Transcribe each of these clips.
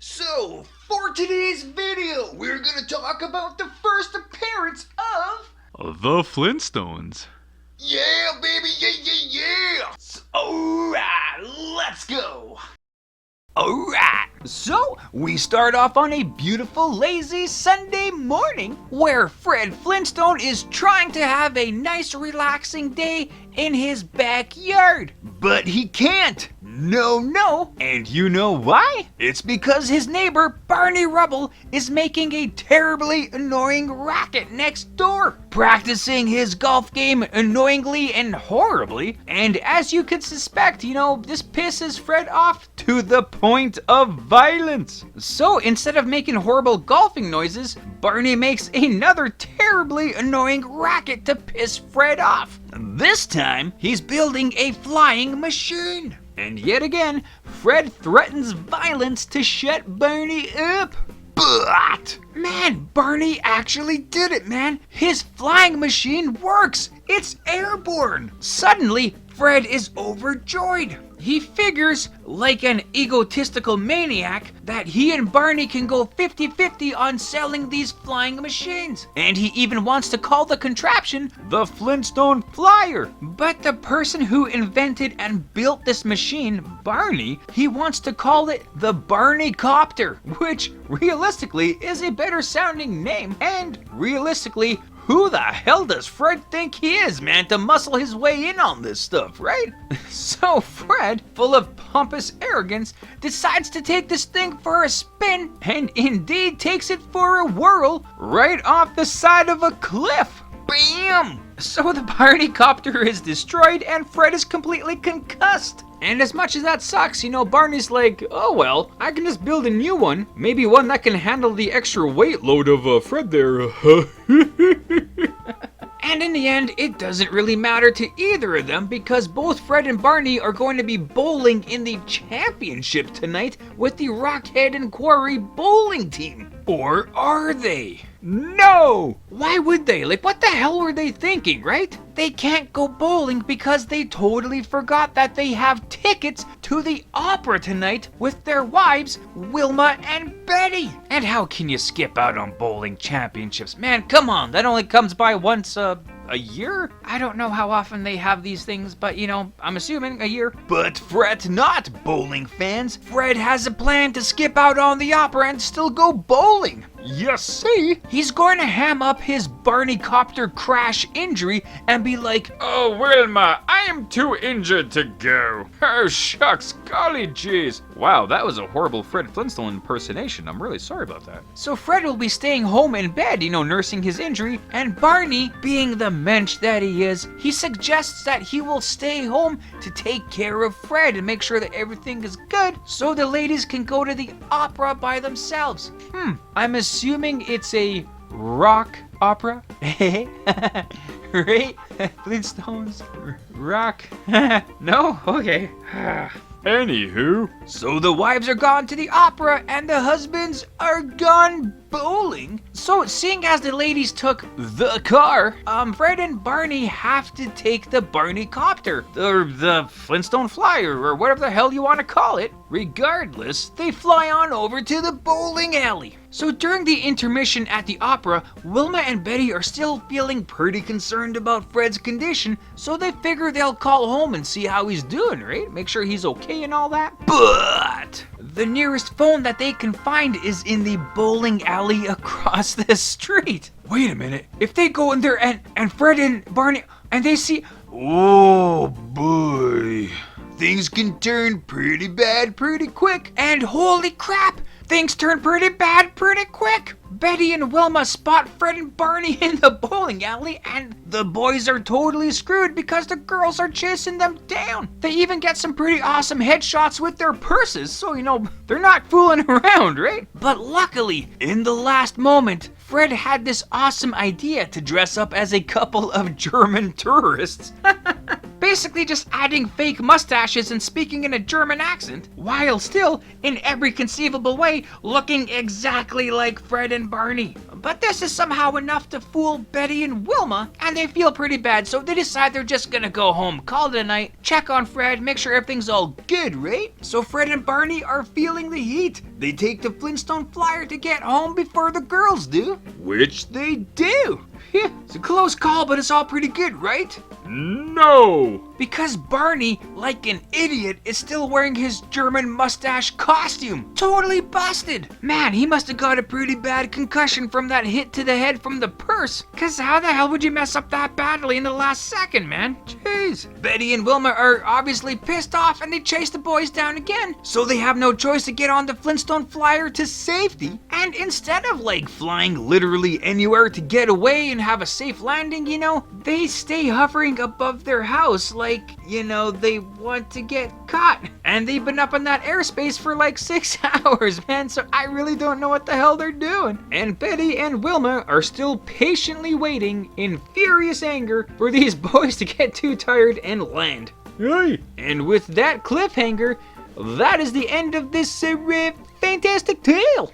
So, for today's video, we're gonna talk about the first appearance of The Flintstones. Yeah, baby, yeah! So, alright, let's go! Alright, so we start off on a beautiful, lazy Sunday morning where Fred Flintstone is trying to have a nice, relaxing day in his backyard. But he can't. No. And you know why? It's because his neighbor, Barney Rubble, is making a terribly annoying racket next door, practicing his golf game annoyingly and horribly. And as you could suspect, this pisses Fred off to the point of violence. So instead of making horrible golfing noises, Barney makes another terribly annoying racket to piss Fred off. This time, he's building a flying machine. And yet again, Fred threatens violence to shut Barney up. But, man, Barney actually did it, man. His flying machine works. It's airborne. Suddenly, Fred is overjoyed. He figures, like an egotistical maniac, that he and Barney can go 50-50 on selling these flying machines. And he even wants to call the contraption the Flintstone Flyer. But the person who invented and built this machine, Barney, he wants to call it the Barney Copter, which realistically is a better sounding name. And realistically, who the hell does Fred think he is, man, to muscle his way in on this stuff, right? So Fred, full of pompous arrogance, decides to take this thing for a spin, and indeed takes it for a whirl right off the side of a cliff. Bam! So the Barney Copter is destroyed and Fred is completely concussed. And as much as that sucks, Barney's like, oh well, I can just build a new one. Maybe one that can handle the extra weight load of Fred there. And in the end, it doesn't really matter to either of them because both Fred and Barney are going to be bowling in the championship tonight with the Rockhead and Quarry bowling team. Or are they? No! Why would they? Like, what the hell were they thinking, right? They can't go bowling because they totally forgot that they have tickets to the opera tonight with their wives, Wilma and Betty. And how can you skip out on bowling championships? Man, come on, that only comes by once a year? I don't know how often they have these things, but I'm assuming a year. But fret not, bowling fans. Fred has a plan to skip out on the opera and still go bowling. You see, he's going to ham up his Barney Copter crash injury and be like, oh, Wilma, I am too injured to go. Oh, shucks, golly jeez. Wow, that was a horrible Fred Flintstone impersonation. I'm really sorry about that. So Fred will be staying home in bed, nursing his injury, and Barney, being the mensch that he is, he suggests that he will stay home to take care of Fred and make sure that everything is good so the ladies can go to the opera by themselves. I'm assuming it's a rock opera. Right? Flintstones? Rock? No? Okay. Anywho. So the wives are gone to the opera and the husbands are gone bowling. So seeing as the ladies took the car, Fred and Barney have to take the Barney Copter, or the Flintstone Flyer, or whatever the hell you want to call it. Regardless, they fly on over to the bowling alley. So during the intermission at the opera, Wilma and Betty are still feeling pretty concerned about Fred's condition, so they figure they'll call home and see how he's doing, right? Make sure he's okay and all that. But the nearest phone that they can find is in the bowling alley across the street. Wait a minute. If they go in there and Fred and Barney, and they see, oh boy, things can turn pretty bad pretty quick. And holy crap, things turn pretty bad pretty quick. Betty and Wilma spot Fred and Barney in the bowling alley, and the boys are totally screwed because the girls are chasing them down. They even get some pretty awesome headshots with their purses, so they're not fooling around, right? But luckily, in the last moment, Fred had this awesome idea to dress up as a couple of German tourists. basically just adding fake mustaches and speaking in a German accent, while still, in every conceivable way, looking exactly like Fred and Barney. But this is somehow enough to fool Betty and Wilma, and they feel pretty bad, so they decide they're just gonna go home, call it a night, check on Fred, make sure everything's all good, right? So Fred and Barney are feeling the heat. They take the Flintstone flyer to get home before the girls do, which they do. Yeah, it's a close call, but it's all pretty good, right? No! Because Barney, like an idiot, is still wearing his German mustache costume. Totally busted. Man, he must have got a pretty bad concussion from that hit to the head from the purse. Cause how the hell would you mess up that badly in the last second, man? Jeez. Betty and Wilma are obviously pissed off and they chase the boys down again. So they have no choice to get on the Flintstone flyer to safety. And instead of like flying literally anywhere to get away and have a safe landing, you know, they stay hovering above their house like, you know, they want to get caught. And they've been up in that airspace for like 6 hours, man, so I really don't know what the hell they're doing. And Betty and Wilma are still patiently waiting in furious anger for these boys to get too tired and land. Hey! And with that cliffhanger, that is the end of this fantastic tale.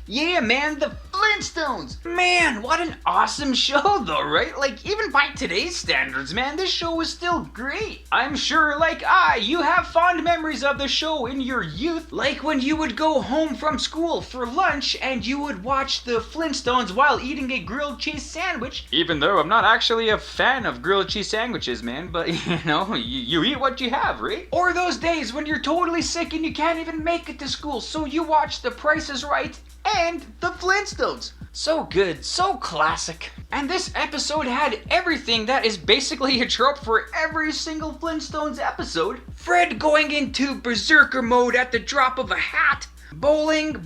Yeah, man, the Flintstones. Man, what an awesome show though, right? Like, even by today's standards, man, this show is still great. I'm sure, like you have fond memories of the show in your youth. Like when you would go home from school for lunch and you would watch the Flintstones while eating a grilled cheese sandwich. Even though I'm not actually a fan of grilled cheese sandwiches, man, but you know, you eat what you have, right? Or those days when you're totally sick and you can't even make it to school, so you watch The Price is Right and the Flintstones. So good, so classic. And this episode had everything that is basically a trope for every single Flintstones episode. Fred going into berserker mode at the drop of a hat. Bowling,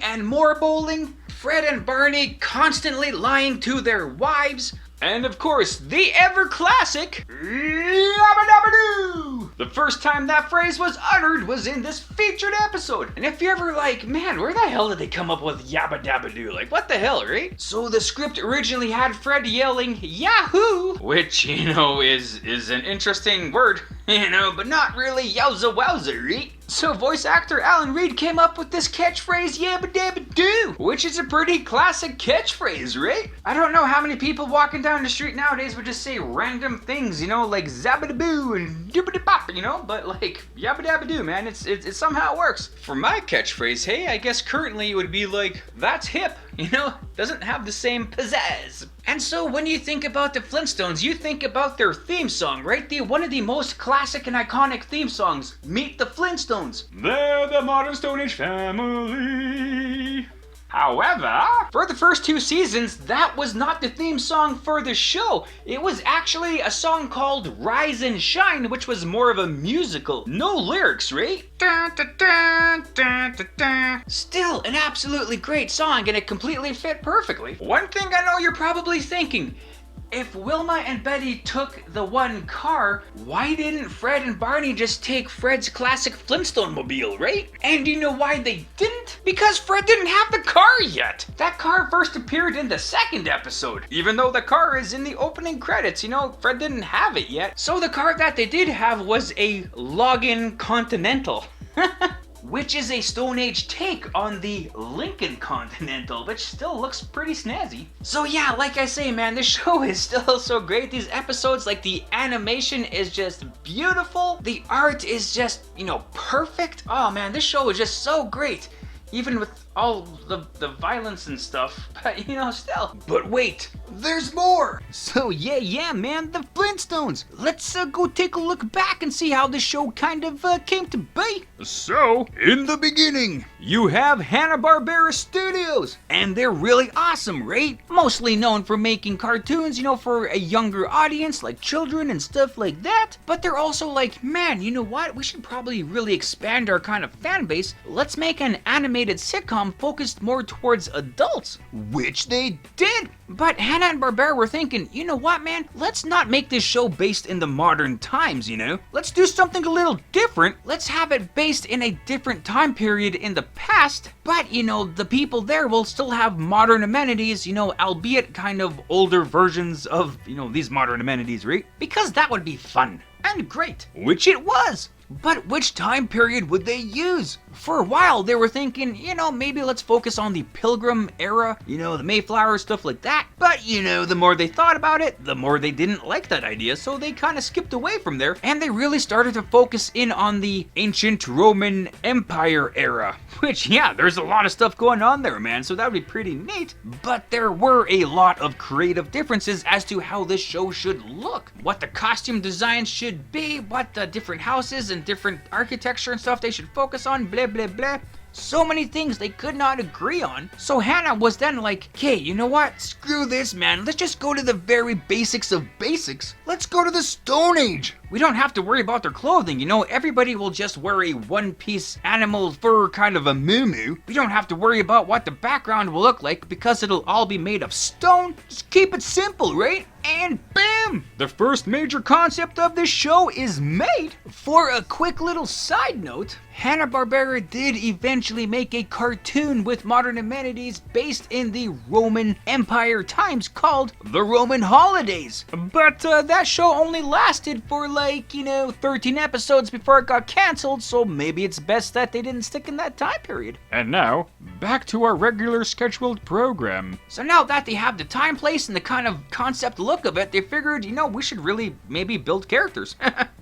and more bowling. Fred and Barney constantly lying to their wives. And of course, the ever classic Yabba Dabba Doo! The first time that phrase was uttered was in this featured episode. And if you're ever like, man, where the hell did they come up with Yabba Dabba Doo? Like, what the hell, right? So the script originally had Fred yelling Yahoo! Which, you know, is an interesting word, you know, but not really yowza wowza, right? So voice actor Alan Reed came up with this catchphrase Yabba Dabba Doo, which is a pretty classic catchphrase, right? I don't know how many people walking down the street nowadays would just say random things, you know, like Zabba-da-boo and Doobity-bop, you know, but like Yabba Dabba Doo, man, it somehow works. For my catchphrase, hey, I guess currently it would be like, that's hip, you know, doesn't have the same pizzazz. And so when you think about the Flintstones, you think about their theme song, right? One of the most classic and iconic theme songs, Meet the Flintstones. They're the modern Stone Age family. However, for the first 2 seasons, that was not the theme song for the show. It was actually a song called Rise and Shine, which was more of a musical. No lyrics, right? Dun, dun, dun, dun, dun, dun. Still an absolutely great song, and it completely fit perfectly. One thing I know you're probably thinking, if Wilma and Betty took the one car, why didn't Fred and Barney just take Fred's classic Flintstone mobile, right? And you know why they didn't? Because Fred didn't have the car yet. That car first appeared in the 2nd episode. Even though the car is in the opening credits, you know, Fred didn't have it yet. So the car that they did have was a Logan Continental. Which is a Stone Age take on the Lincoln Continental, which still looks pretty snazzy. So yeah, like I say, man, this show is still so great. These episodes, like the animation is just beautiful. The art is just, you know, perfect. Oh man, this show is just so great. Even with all the violence and stuff, but you know, still. But wait, there's more! So yeah, man, the Flintstones. Let's go take a look back and see how this show kind of came to be. So, in the beginning, you have Hanna-Barbera Studios, and they're really awesome, right? Mostly known for making cartoons, you know, for a younger audience, like children and stuff like that. But they're also like, man, you know what? We should probably really expand our kind of fan base. Let's make an animated animated sitcom focused more towards adults, which they did. But Hanna-Barbera were thinking, you know what, man? Let's not make this show based in the modern times, you know? Let's do something a little different. Let's have it based in a different time period in the past, but, you know, the people there will still have modern amenities, you know, albeit kind of older versions of, you know, these modern amenities, right? Because that would be fun and great, which it was. But which time period would they use? For a while, they were thinking, you know, maybe let's focus on the Pilgrim era, you know, the Mayflower, stuff like that. But, you know, the more they thought about it, the more they didn't like that idea, so they kind of skipped away from there, and they really started to focus in on the ancient Roman Empire era. Which, yeah, there's a lot of stuff going on there, man, so that would be pretty neat. But there were a lot of creative differences as to how this show should look. What the costume designs should be, what the different houses and different architecture and stuff they should focus on, blah blah blah. So many things they could not agree on. So Hannah was then like, okay, you know what? Screw this, man. Let's just go to the very basics of basics. Let's go to the Stone Age. We don't have to worry about their clothing, you know, everybody will just wear a one-piece animal fur kind of a muumuu. We don't have to worry about what the background will look like because it'll all be made of stone. Just keep it simple, right? And bam! The first major concept of this show is made. For a quick little side note, Hanna-Barbera did eventually make a cartoon with modern amenities based in the Roman Empire times called The Roman Holidays. But that show only lasted for like, you know, 13 episodes before it got cancelled, so maybe it's best that they didn't stick in that time period. And now, back to our regular scheduled program. So now that they have the time, place, and the kind of concept look of it, they figured, you know, we should really maybe build characters.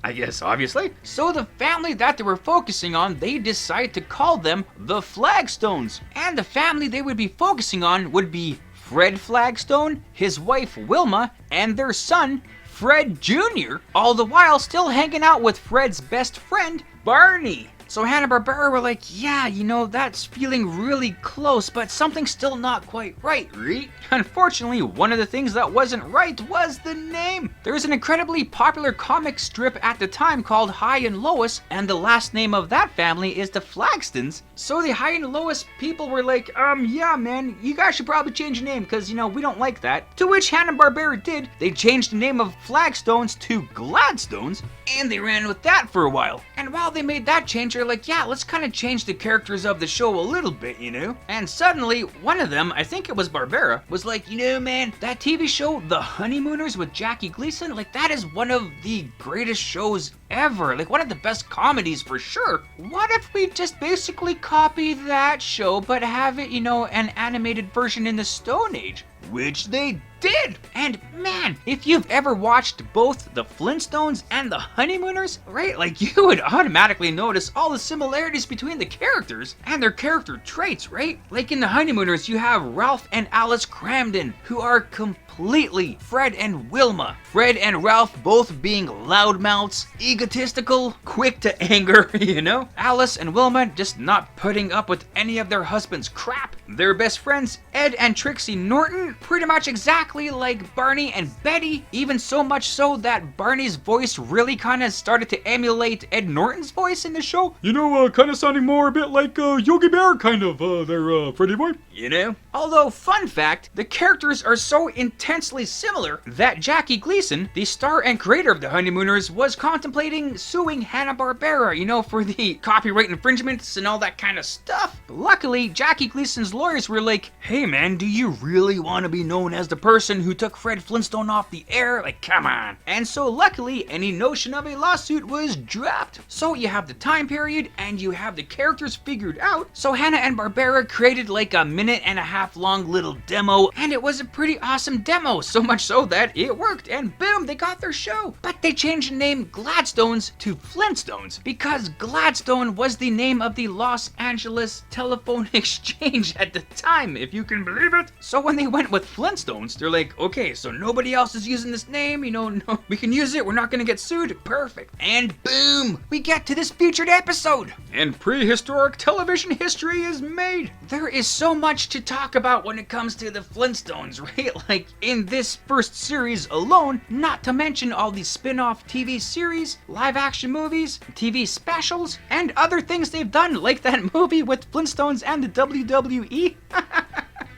I guess, obviously. So the family that they were focusing on, they decided to call them the Flagstones. And the family they would be focusing on would be Fred Flagstone, his wife Wilma, and their son, Fred Jr., all the while still hanging out with Fred's best friend, Barney. So Hanna-Barbera were like, yeah, you know, that's feeling really close, but something's still not quite right, right? Unfortunately, one of the things that wasn't right was the name. There's an incredibly popular comic strip at the time called High and Lois, and the last name of that family is the Flagstons. So the High and Lois people were like, yeah, man, you guys should probably change your name, because, you know, we don't like that. To which Hanna-Barbera did. They changed the name of Flagstones to Gladstones, and they ran with that for a while. And while they made that change, they're like, yeah, let's kind of change the characters of the show a little bit, you know? And suddenly, one of them, I think it was Barbera, was like, you know, man, that TV show, The Honeymooners with Jackie Gleason, like, that is one of the greatest shows ever. Like, one of the best comedies for sure. What if we just basically copy that show, but have it, you know, an animated version in the Stone Age? Which they did! And man, if you've ever watched both the Flintstones and the Honeymooners, right, like you would automatically notice all the similarities between the characters and their character traits, right? Like in the Honeymooners, you have Ralph and Alice Cramden, who are completely Fred and Wilma. Fred and Ralph both being loudmouths, egotistical, quick to anger, you know? Alice and Wilma just not putting up with any of their husband's crap. Their best friends, Ed and Trixie Norton, pretty much exactly like Barney and Betty, even so much so that Barney's voice really kind of started to emulate Ed Norton's voice in the show. You know, kind of sounding more a bit like Yogi Bear, kind of, there, Freddy boy. You know? Although, fun fact, the characters are so intensely similar that Jackie Gleason, the star and creator of The Honeymooners, was contemplating suing Hanna-Barbera, you know, for the copyright infringements and all that kind of stuff. But luckily, Jackie Gleason's lawyers were like, hey man, do you really want to be known as the person who took Fred Flintstone off the air? Like, come on. And so luckily, any notion of a lawsuit was dropped. So you have the time period and you have the characters figured out. So Hanna and Barbera created like a minute-and-a-half long little demo, and it was a pretty awesome demo, so much so that it worked, and boom, they got their show. But they changed the name Gladstones to Flintstones because Gladstone was the name of the Los Angeles telephone exchange at the time, if you can believe it. So when they went with Flintstones, they're like, okay, so nobody else is using this name, you know, no, we can use it, we're not gonna get sued, perfect. And boom, we get to this featured episode. And prehistoric television history is made. There is so much to talk about when it comes to the Flintstones, right? Like in this first series alone, not to mention all these spin-off TV series, live action movies, TV specials, and other things they've done, like that movie with Flintstones Flintstones and the WWE?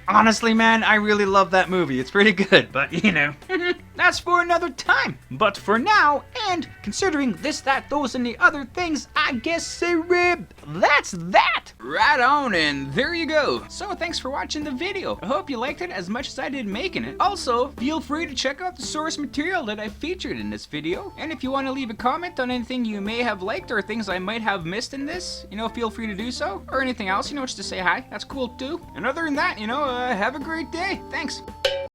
Honestly, man, I really love that movie. It's pretty good, but you know, that's for another time. But for now, and considering this, that, those, and the other things, I guess that's that. Right on, and there you go. So thanks for watching the video. I hope you liked it as much as I did making it. Also, feel free to check out the source material that I featured in this video. And if you want to leave a comment on anything you may have liked or things I might have missed in this, you know, feel free to do so. Or anything else, you know, just to say hi. That's cool too. And other than that, you know, have a great day. Thanks.